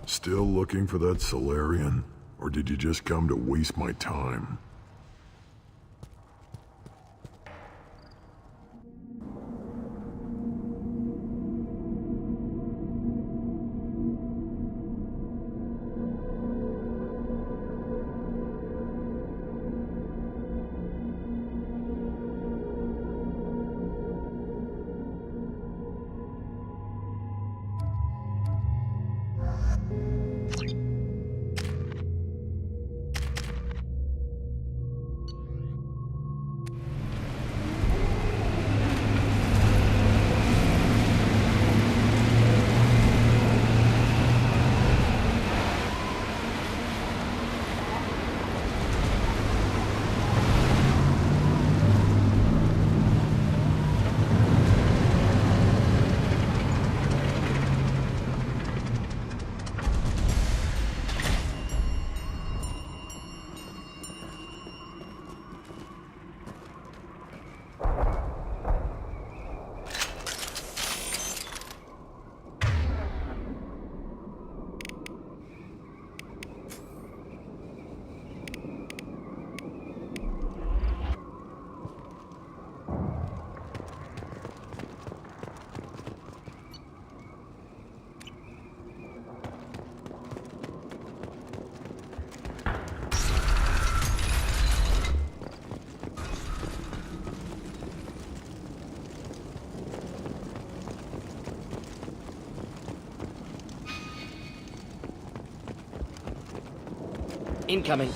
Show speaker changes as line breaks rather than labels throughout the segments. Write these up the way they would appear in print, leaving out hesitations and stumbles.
Still looking for that Solarian? Or did you just come to waste my time?
Incoming.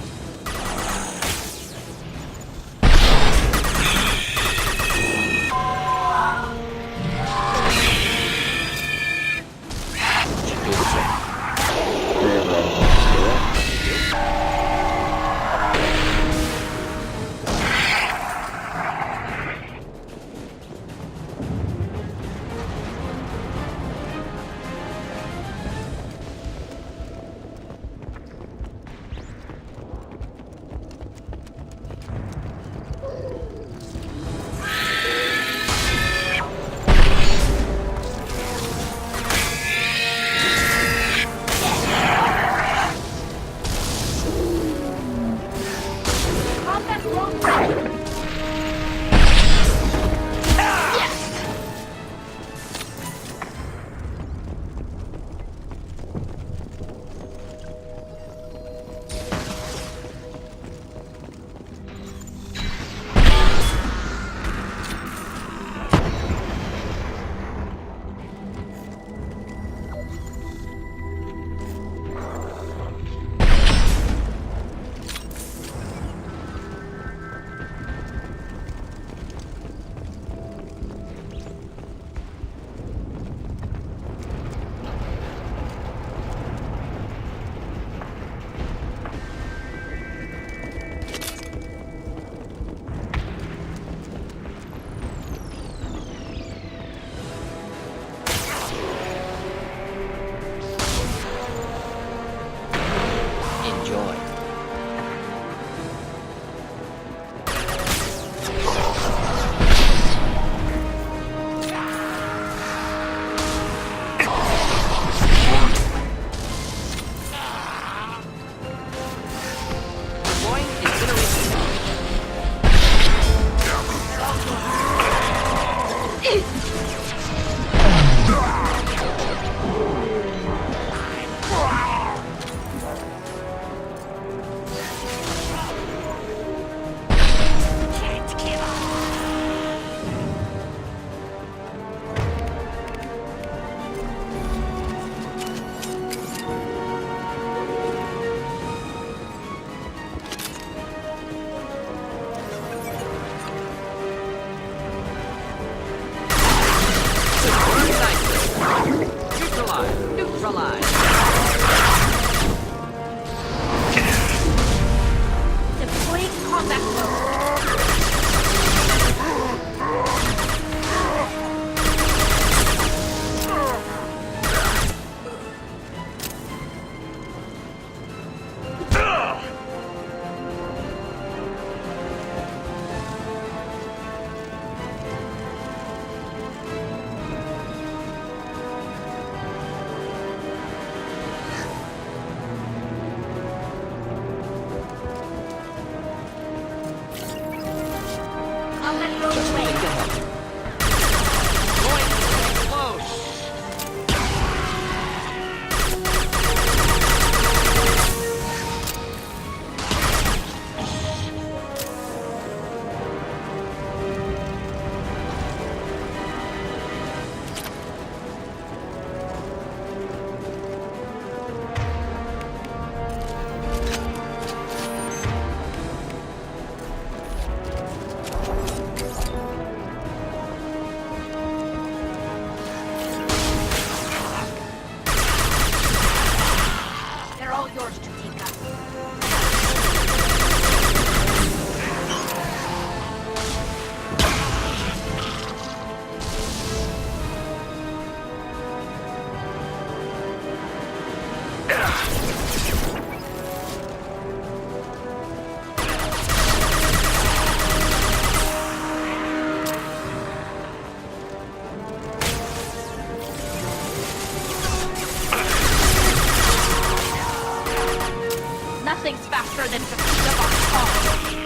Nothing's faster than to beat up on cars.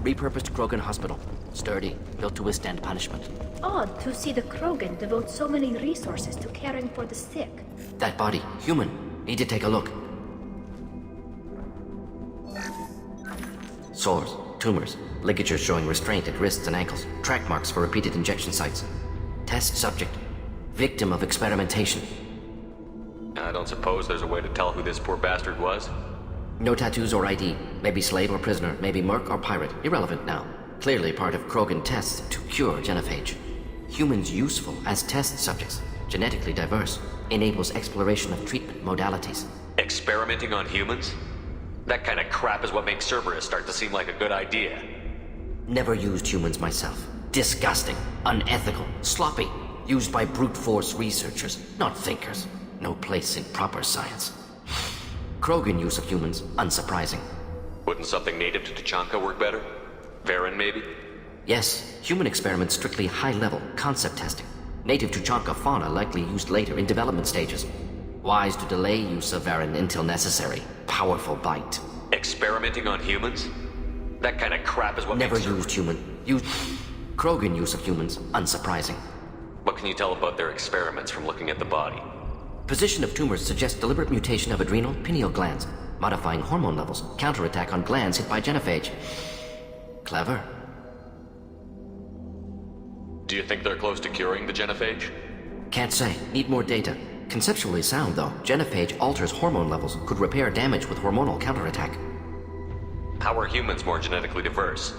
Repurposed Krogan hospital. Sturdy, built to withstand punishment.
Odd to see the Krogan devote so many resources to caring for the sick.
That body, human. Need to take a look. Sores, tumors, ligatures showing restraint at wrists and ankles, track marks for repeated injection sites. Test subject. Victim of experimentation.
I don't suppose there's a way to tell who this poor bastard was?
No tattoos or ID. Maybe slave or prisoner, maybe merc or pirate. Irrelevant now. Clearly part of Krogan tests to cure genophage. Humans useful as test subjects. Genetically diverse. Enables exploration of treatment modalities.
Experimenting on humans? That kind of crap is what makes Cerberus start to seem like a good idea.
Never used humans myself. Disgusting. Unethical. Sloppy. Used by brute force researchers, not thinkers. No place in proper science. Krogan use of humans, unsurprising.
Wouldn't something native to Tuchanka work better? Varen, maybe?
Yes, human experiments strictly high-level, concept testing. Native Tuchanka fauna likely used later in development stages. Wise to delay use of Varen until necessary. Powerful bite.
Experimenting on humans? That kind of crap is what
Never
makes
used human. Used... Krogan use of humans, unsurprising.
What can you tell about their experiments from looking at the body?
Position of tumors suggests deliberate mutation of adrenal, pineal glands, modifying hormone levels, counterattack on glands hit by genophage. Clever.
Do you think they're close to curing the genophage?
Can't say. Need more data. Conceptually sound, though. Genophage alters hormone levels, could repair damage with hormonal counterattack.
How are humans more genetically diverse?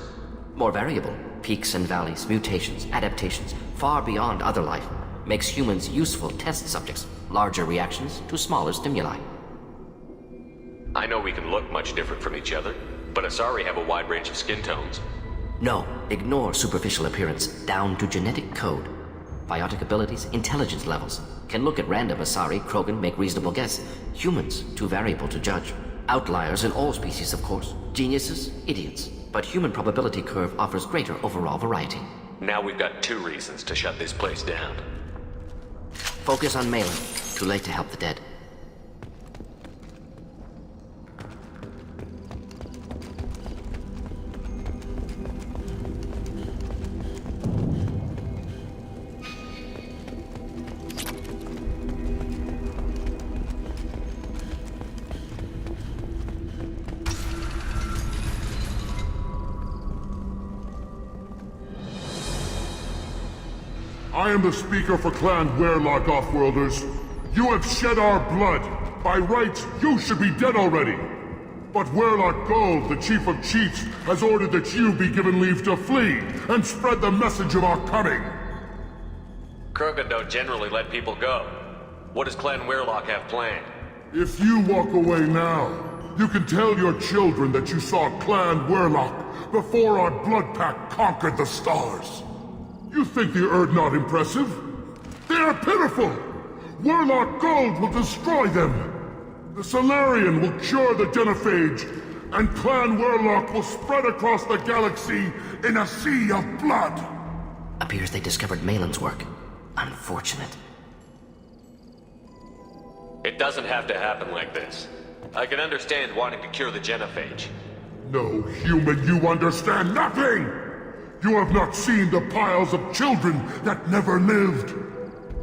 More variable. Peaks and valleys, mutations, adaptations, far beyond other life. Makes humans useful test subjects. Larger reactions to smaller stimuli.
I know we can look much different from each other, but Asari have a wide range of skin tones.
No, ignore superficial appearance, down to genetic code. Biotic abilities, intelligence levels. Can look at random Asari, Krogan, make reasonable guess. Humans, too variable to judge. Outliers in all species, of course. Geniuses, idiots. But human probability curve offers greater overall variety.
Now we've got two reasons to shut this place down.
Focus on Malin. Too late to help the dead.
I am the speaker for Clan Werlock, Offworlders. You have shed our blood. By rights, you should be dead already. But Werlock Gold, the Chief of Chiefs, has ordered that you be given leave to flee and spread the message of our coming.
Krogan don't generally let people go. What does Clan Werlock have planned?
If you walk away now, you can tell your children that you saw Clan Werlock before our blood pact conquered the stars. You think the Erd not impressive? They are pitiful! Werlock Gold will destroy them! The Solarian will cure the genophage, and Clan Werlock will spread across the galaxy in a sea of blood!
Appears they discovered Malin's work. Unfortunate.
It doesn't have to happen like this. I can understand wanting to cure the genophage.
No, human, you understand nothing! You have not seen the piles of children that never lived.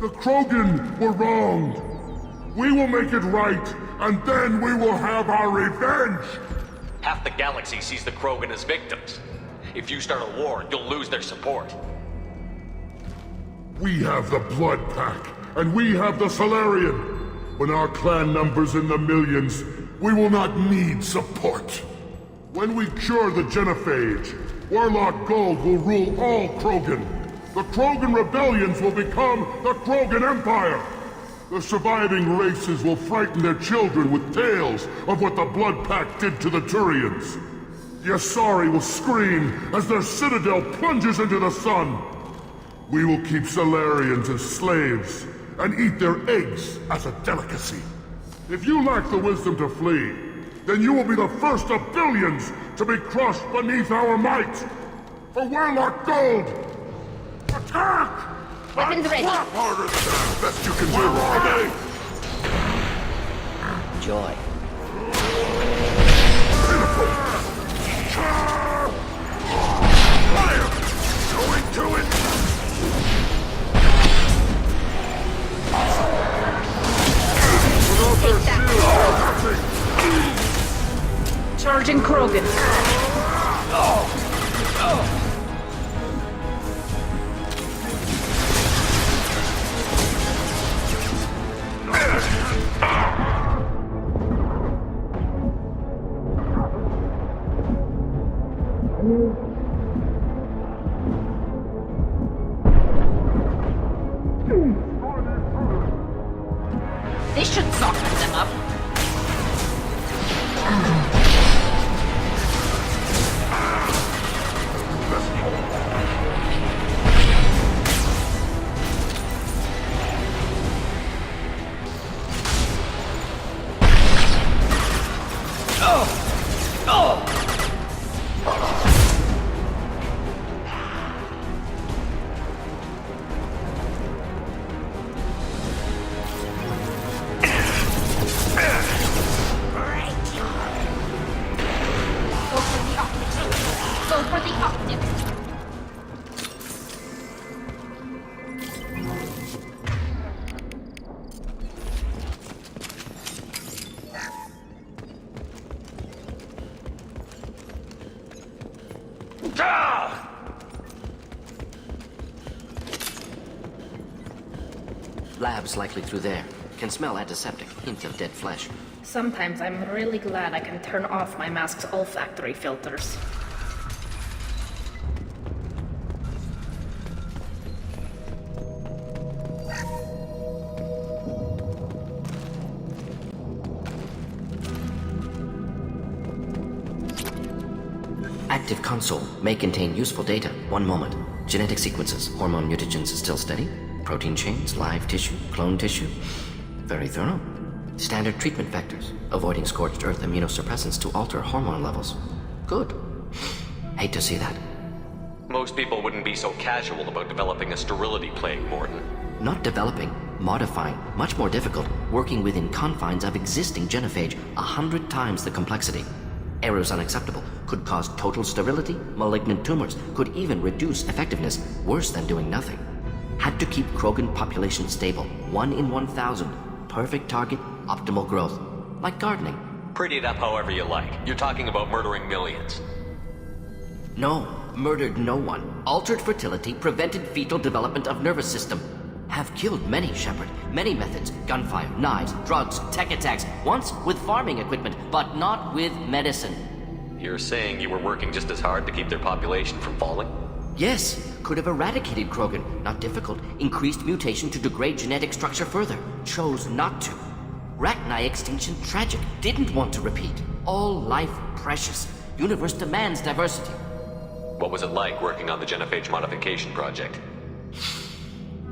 The Krogan were wronged. We will make it right, and then we will have our revenge!
Half the galaxy sees the Krogan as victims. If you start a war, you'll lose their support.
We have the Blood Pack, and we have the Solarian. When our clan numbers in the millions, we will not need support. When we cure the genophage, Warlock Gold will rule all Krogan. The Krogan rebellions will become the Krogan Empire. The surviving races will frighten their children with tales of what the Blood Pack did to the Turians. The Asari will scream as their citadel plunges into the sun. We will keep Solarians as slaves and eat their eggs as a delicacy. If you lack the wisdom to flee, then you will be the first of billions to be crushed beneath our might. For Warlock Gold! Attack!
Weapons ready.
Clap harder, Sam. Best you can do, okay?
Joy.
Pitiful! Fire! Going to it! Without their shield, nothing!
Charging Krogan. This should soften them up. Go for the optics.
Labs likely through there. Can smell antiseptic. Hint of dead flesh.
Sometimes I'm really glad I can turn off my mask's olfactory filters.
Active console may contain useful data. One moment. Genetic sequences. Hormone mutagens is still steady. Protein chains, live tissue, clone tissue. Very thorough. Standard treatment vectors. Avoiding scorched earth immunosuppressants to alter hormone levels. Good. Hate to see that.
Most people wouldn't be so casual about developing a sterility plague, Mordin.
Not developing, modifying, much more difficult, working within confines of existing genophage, 100 times the complexity. Errors unacceptable, could cause total sterility, malignant tumors, could even reduce effectiveness, worse than doing nothing. Had to keep Krogan population stable, 1 in 1,000, perfect target, optimal growth. Like gardening.
Pretty it up however you like. You're talking about murdering millions.
No, murdered no one. Altered fertility, prevented fetal development of nervous system. Have killed many, Shepard. Many methods. Gunfire, knives, drugs, tech attacks. Once with farming equipment, but not with medicine.
You're saying you were working just as hard to keep their population from falling?
Yes, could have eradicated Krogan. Not difficult. Increased mutation to degrade genetic structure further. Chose not to. Rachni extinction tragic. Didn't want to repeat. All life precious. Universe demands diversity.
What was it like working on the genophage modification project?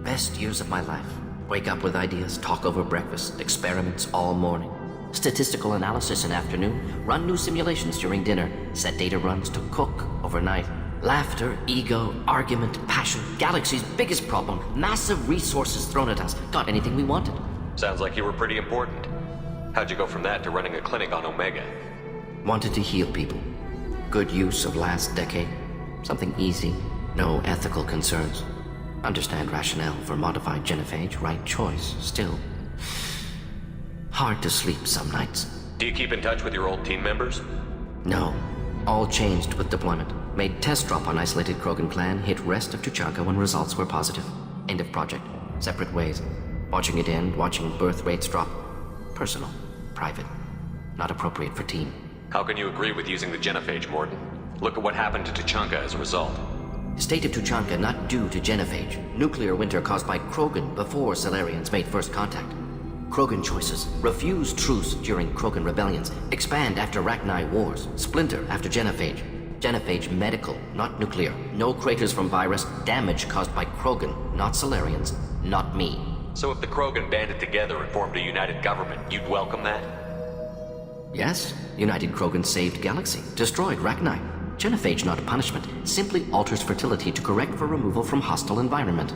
Best years of my life. Wake up with ideas, talk over breakfast, experiments all morning. Statistical analysis in afternoon, run new simulations during dinner, set data runs to cook overnight. Laughter, ego, argument, passion, galaxy's biggest problem, massive resources thrown at us. Got anything we wanted.
Sounds like you were pretty important. How'd you go from that to running a clinic on Omega?
Wanted to heal people. Good use of last decade. Something easy. No ethical concerns. Understand rationale for modified genophage, right choice. Still, hard to sleep some nights.
Do you keep in touch with your old team members?
No. All changed with deployment. Made test drop on isolated Krogan clan, hit rest of Tuchanka when results were positive. End of project. Separate ways. Watching it end, watching birth rates drop. Personal. Private. Not appropriate for team.
How can you agree with using the genophage, Mordin? Look at what happened to Tuchanka as a result.
State of Tuchanka not due to genophage. Nuclear winter caused by Krogan before Solarians made first contact. Krogan choices. Refuse truce during Krogan rebellions. Expand after Rachni wars. Splinter after genophage. Genophage medical, not nuclear. No craters from virus. Damage caused by Krogan, not Solarians, not me.
So if the Krogan banded together and formed a united government, you'd welcome that?
Yes, United Krogan saved Galaxy, destroyed Rachni. Genophage not a punishment, simply alters fertility to correct for removal from hostile environment.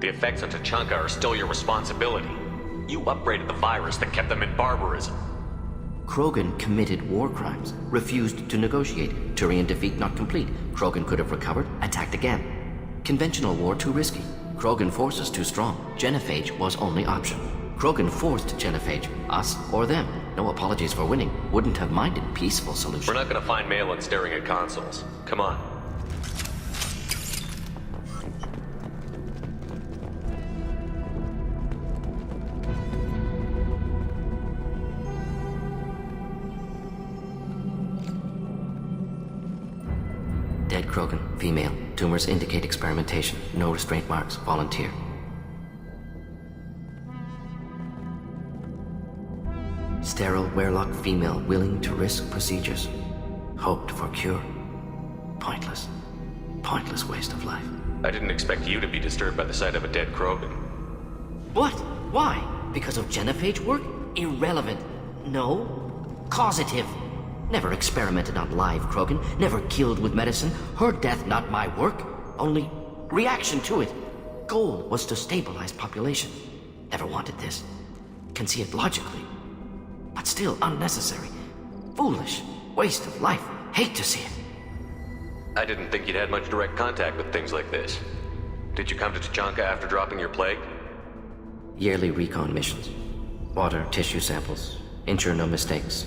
The effects on Tuchanka are still your responsibility. You upgraded the virus that kept them in barbarism.
Krogan committed war crimes, refused to negotiate. Turian defeat not complete. Krogan could have recovered, attacked again. Conventional war too risky. Krogan forces too strong. Genophage was only option. Krogan forced genophage, us or them. No apologies for winning. Wouldn't have minded peaceful solution.
We're not gonna find Malin staring at consoles. Come on.
Dead Krogan, female. Tumors indicate experimentation. No restraint marks. Volunteer. Sterile Werelock female willing to risk procedures. Hoped for cure. Pointless. Pointless waste of life.
I didn't expect you to be disturbed by the sight of a dead Krogan.
What? Why? Because of genophage work? Irrelevant. No. Causative. Never experimented on live Krogan. Never killed with medicine. Her death not my work. Only reaction to it. Goal was to stabilize population. Never wanted this. Can see it logically. But still unnecessary. Foolish. Waste of life. Hate to see it.
I didn't think you'd had much direct contact with things like this. Did you come to Tuchanka after dropping your plague?
Yearly recon missions. Water, tissue samples. Ensure no mistakes.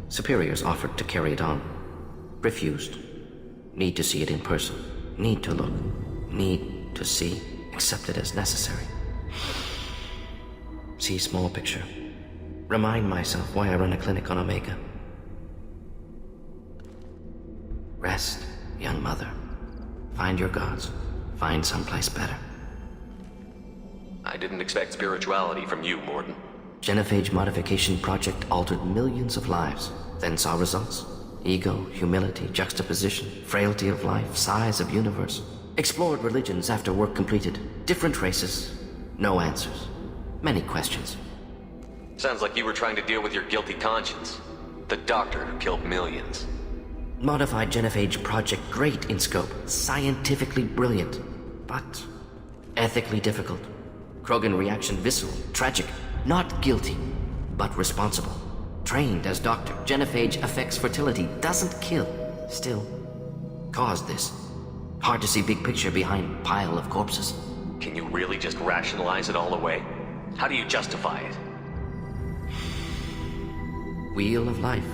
Superiors offered to carry it on. Refused. Need to see it in person. Need to look. Need to see. Accepted as necessary. See small picture. Remind myself why I run a clinic on Omega. Rest, young mother. Find your gods. Find someplace better.
I didn't expect spirituality from you, Mordin.
Genophage modification project altered millions of lives, then saw results. Ego, humility, juxtaposition, frailty of life, size of universe. Explored religions after work completed. Different races. No answers. Many questions.
Sounds like you were trying to deal with your guilty conscience. The doctor who killed millions.
Modified genophage project great in scope. Scientifically brilliant. But ethically difficult. Krogan reaction visceral, tragic. Not guilty, but responsible. Trained as doctor. Genophage affects fertility, doesn't kill. Still, caused this. Hard to see big picture behind pile of corpses.
Can you really just rationalize it all away? How do you justify it?
Wheel of life.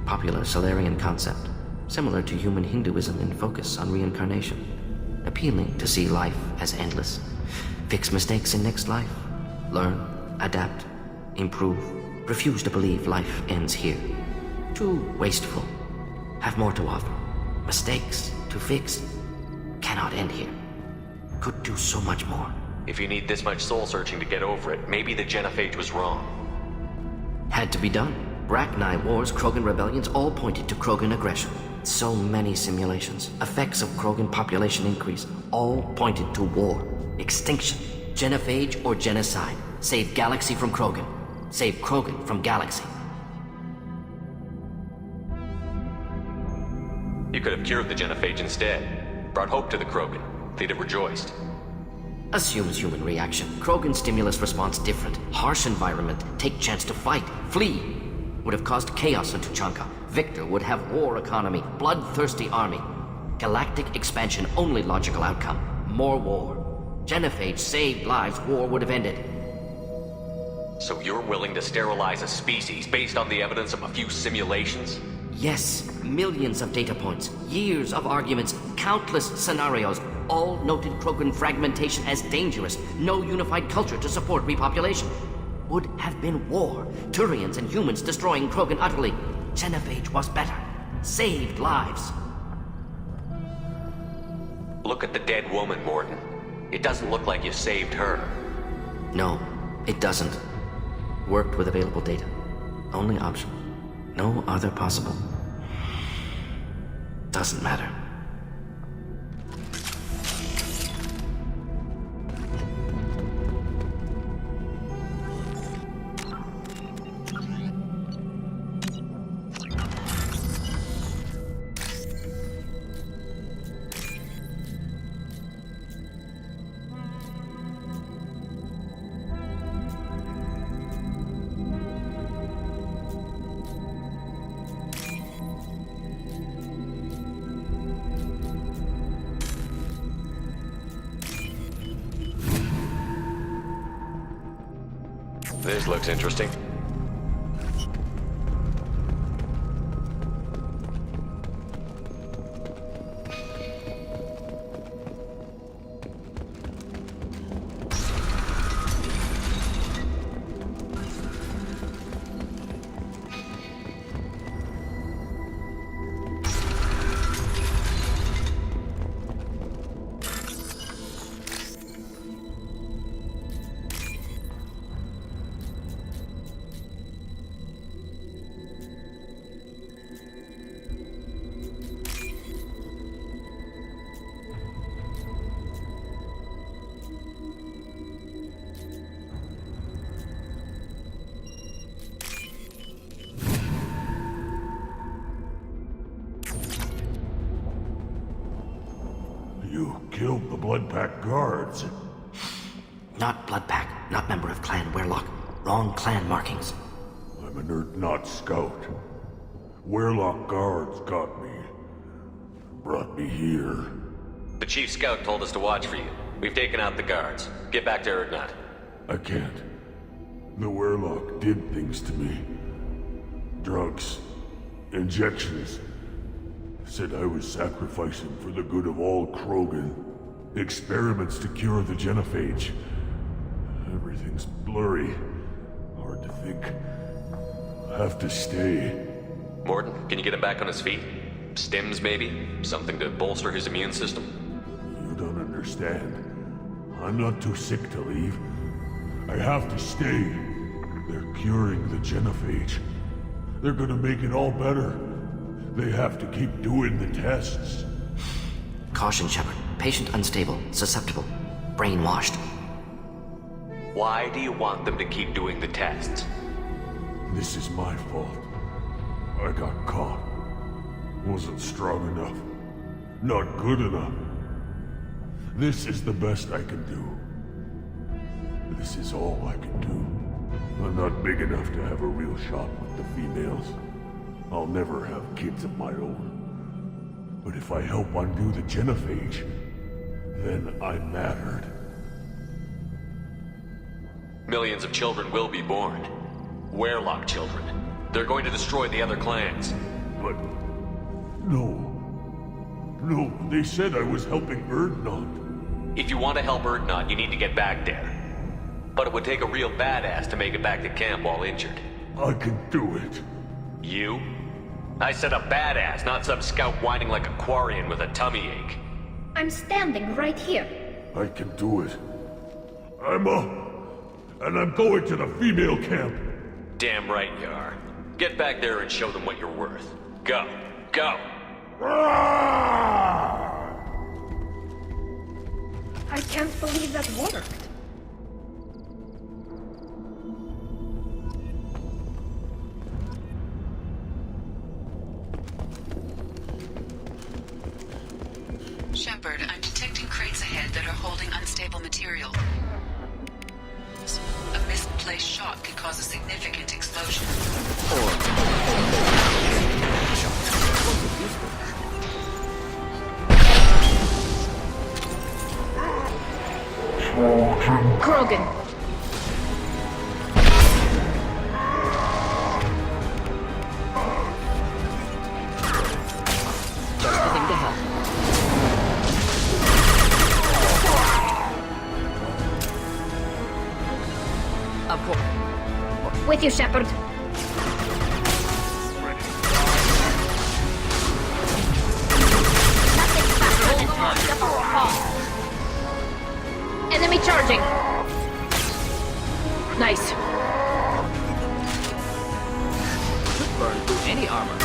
Popular Solarian concept. Similar to human Hinduism in focus on reincarnation. Appealing to see life as endless. Fix mistakes in next life. Learn, adapt, improve. Refuse to believe life ends here. Too wasteful. Have more to offer. Mistakes to fix. Cannot end here. Could do so much more.
If you need this much soul searching to get over it, maybe the genophage was wrong.
Had to be done. Rachni wars, Krogan rebellions, all pointed to Krogan aggression. So many simulations. Effects of Krogan population increase. All pointed to war. Extinction. Genophage or genocide. Save Galaxy from Krogan. Save Krogan from Galaxy.
You could have cured the genophage instead. Brought hope to the Krogan. They'd have rejoiced.
Assumes human reaction. Krogan stimulus response different. Harsh environment. Take chance to fight. Flee. Would have caused chaos in Tuchanka. Victor would have war economy. Bloodthirsty army. Galactic expansion only logical outcome. More war. Genophage saved lives. War would have ended.
So you're willing to sterilize a species based on the evidence of a few simulations?
Yes, millions of data points, years of arguments, countless scenarios, all noted Krogan fragmentation as dangerous, no unified culture to support repopulation. Would have been war, Turians and humans destroying Krogan utterly. Genophage was better, saved lives.
Look at the dead woman, Mordin. It doesn't look like you saved her.
No, it doesn't. Worked with available data. Only option. No other possible. Doesn't matter.
This looks interesting.
You killed the Blood Pack guards.
Not Blood Pack, not member of Clan Werlock. Wrong clan markings.
I'm an Earth-Not scout. Werlock guards got me. Brought me here.
The Chief Scout told us to watch for you. We've taken out the guards. Get back to Erdnot.
I can't. The Werlock did things to me. Drugs. Injections. Said I was sacrificing for the good of all Krogan. Experiments to cure the genophage. Everything's blurry. Hard to think. Have to stay.
Mordin, can you get him back on his feet? Stims, maybe? Something to bolster his immune system?
You don't understand. I'm not too sick to leave. I have to stay. They're curing the genophage. They're gonna make it all better. They have to keep doing the tests.
Caution, Shepard. Patient unstable, susceptible, brainwashed.
Why do you want them to keep doing the tests?
This is my fault. I got caught. Wasn't strong enough. Not good enough. This is the best I can do. This is all I can do. I'm not big enough to have a real shot with the females. I'll never have kids of my own. But if I help undo the genophage, then I mattered.
Millions of children will be born. Werlock children. They're going to destroy the other clans.
But... no. No, they said I was helping Erdnot.
If you want to help Erdnot, you need to get back there. But it would take a real badass to make it back to camp while injured.
I can do it.
You? I said a badass, not some scout whining like a Quarian with a tummy ache.
I'm standing right here.
I can do it. I'm up. And I'm going to the female camp.
Damn right you are. Get back there and show them what you're worth. Go. Go!
I can't believe that worked.
Shepard, unstable material. A misplaced shot could cause a significant explosion.
Krogan.
Just the thing to help. Of course.
With you, Shepard. Nothing faster than speed up our fall. Enemy charging. Nice.
Burn through any armor.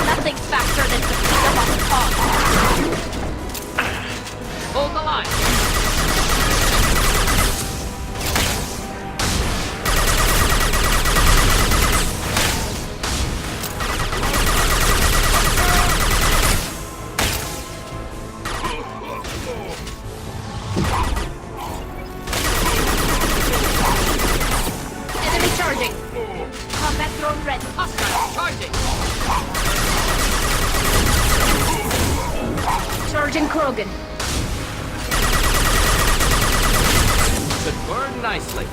Nothing's faster than the speed of our fall.
Hold the line.
Enemy charging. Combat drone ready.
Hostile charging.
Charging Krogan.
Should burn nicely.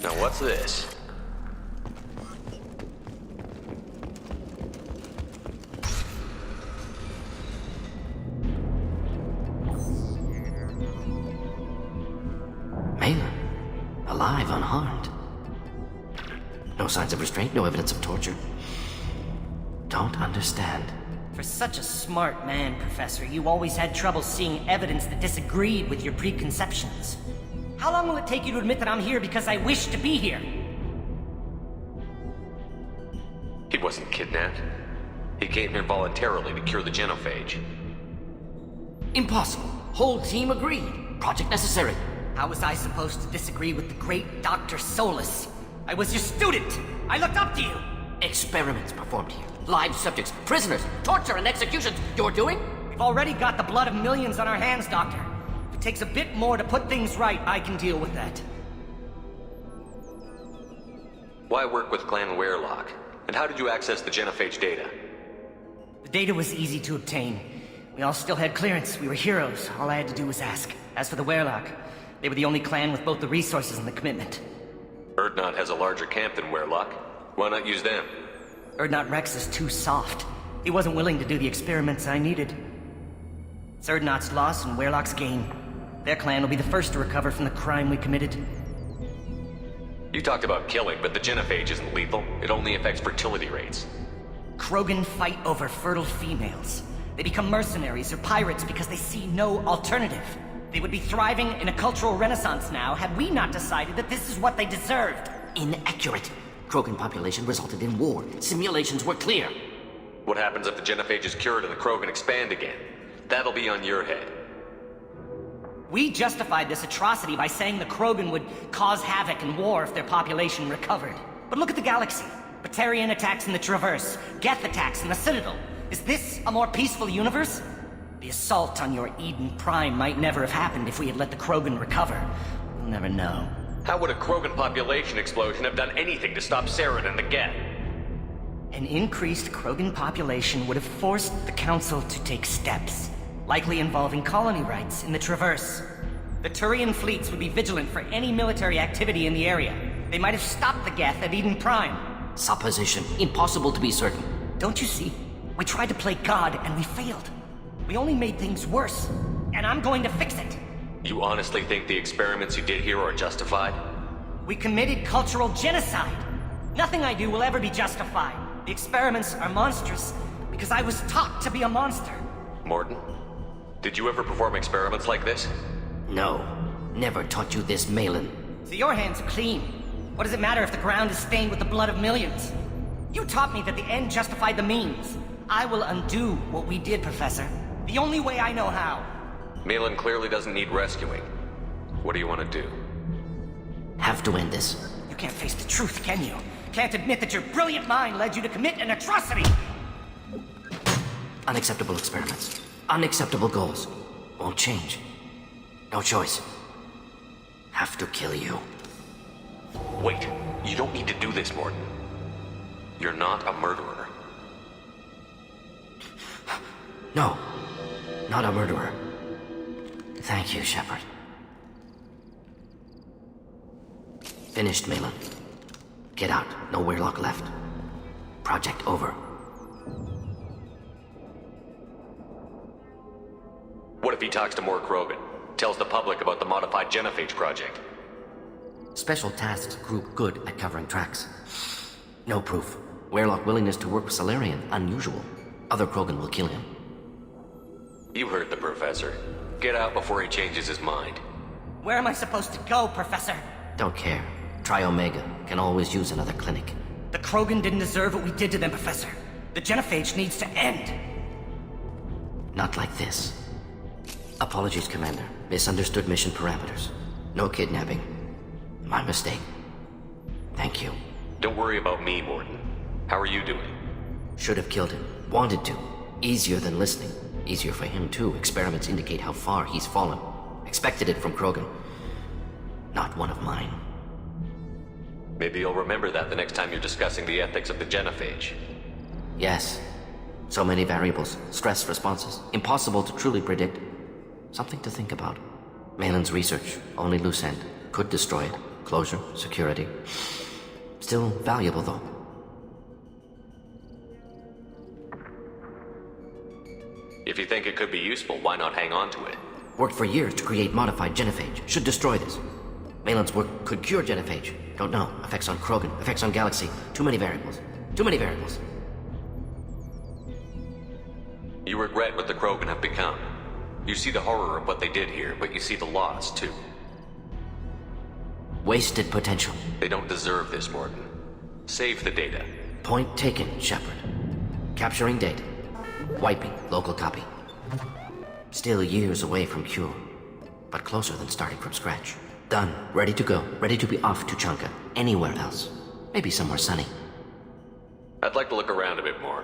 Now what's this?
Malin, alive, unharmed. No signs of restraint, no evidence of torture. Don't understand.
For such a smart man, Professor, you always had trouble seeing evidence that disagreed with your preconceptions. How long will it take you to admit that I'm here because I wish to be here?
He wasn't kidnapped. He came here voluntarily to cure the genophage.
Impossible. Whole team agreed. Project necessary.
How was I supposed to disagree with the great Dr. Solus? I was your student! I looked up to you!
Experiments performed here. Live subjects, prisoners, torture and executions. You're doing?
We've already got the blood of millions on our hands, Doctor. If it takes a bit more to put things right, I can deal with that.
Why work with Clan Werelock? And how did you access the genophage data?
The data was easy to obtain. We all still had clearance. We were heroes. All I had to do was ask. As for the Werelock, they were the only clan with both the resources and the commitment.
Erdnot has a larger camp than Werelock. Why not use them?
Erdnot Rex is too soft. He wasn't willing to do the experiments I needed. It's Erdnot's loss and Werelock's gain. Their clan will be the first to recover from the crime we committed.
You talked about killing, but the genophage isn't lethal. It only affects fertility rates.
Krogan fight over fertile females. They become mercenaries or pirates because they see no alternative. They would be thriving in a cultural renaissance now had we not decided that this is what they deserved.
Inaccurate. Krogan population resulted in war. Simulations were clear.
What happens if the genophage is cured and the Krogan expand again? That'll be on your head.
We justified this atrocity by saying the Krogan would cause havoc and war if their population recovered. But look at the galaxy. Batarian attacks in the Traverse, Geth attacks in the Citadel. Is this a more peaceful universe? The assault on your Eden Prime might never have happened if we had let the Krogan recover. We'll never know.
How would a Krogan population explosion have done anything to stop Saren and the Geth?
An increased Krogan population would have forced the Council to take steps, likely involving colony rights in the Traverse. The Turian fleets would be vigilant for any military activity in the area. They might have stopped the Geth at Eden Prime.
Supposition. Impossible to be certain.
Don't you see? We tried to play God and we failed. We only made things worse, and I'm going to fix it.
You honestly think the experiments you did here are justified?
We committed cultural genocide. Nothing I do will ever be justified. The experiments are monstrous because I was taught to be a monster.
Mordin, did you ever perform experiments like this?
No. Never taught you this, Malin.
So your hands are clean. What does it matter if the ground is stained with the blood of millions? You taught me that the end justified the means. I will undo what we did, Professor. The only way I know how.
Malin clearly doesn't need rescuing. What do you want to do?
Have to end this.
You can't face the truth, can you? Can't admit that your brilliant mind led you to commit an atrocity!
Unacceptable experiments. Unacceptable goals. Won't change. No choice. Have to kill you.
Wait, you don't need to do this, Mordin. You're not a murderer.
No. Not a murderer. Thank you, Shepard. Finished, Malin. Get out. No Werelock left. Project over.
What if he talks to more Krogan? Tells the public about the modified genophage project?
Special tasks group good at covering tracks. No proof. Werelock willingness to work with Salarian, unusual. Other Krogan will kill him.
You heard the Professor. Get out before he changes his mind.
Where am I supposed to go, Professor?
Don't care. Try Omega. Can always use another clinic.
The Krogan didn't deserve what we did to them, Professor. The genophage needs to end.
Not like this. Apologies, Commander. Misunderstood mission parameters. No kidnapping. My mistake. Thank you.
Don't worry about me, Mordin. How are you doing?
Should have killed him. Wanted to. Easier than listening. Easier for him, too. Experiments indicate how far he's fallen. Expected it from Krogan. Not one of mine.
Maybe you'll remember that the next time you're discussing the ethics of the genophage.
Yes. So many variables. Stress responses. Impossible to truly predict. Something to think about. Malin's research. Only loose end. Could destroy it. Closure, security. Still valuable, though.
If you think it could be useful, why not hang on to it?
Worked for years to create modified genophage. Should destroy this. Malin's work could cure genophage. Don't know. Effects on Krogan, effects on Galaxy. Too many variables. Too many variables.
You regret what the Krogan have become. You see the horror of what they did here, but you see the loss, too.
Wasted potential.
They don't deserve this, Mordin. Save the data.
Point taken, Shepard. Capturing data. Wiping local copy. Still years away from cure, but closer than starting from scratch. Done. Ready to go. Ready to be off to Chanka. Anywhere else. Maybe somewhere sunny.
I'd like to look around a bit more.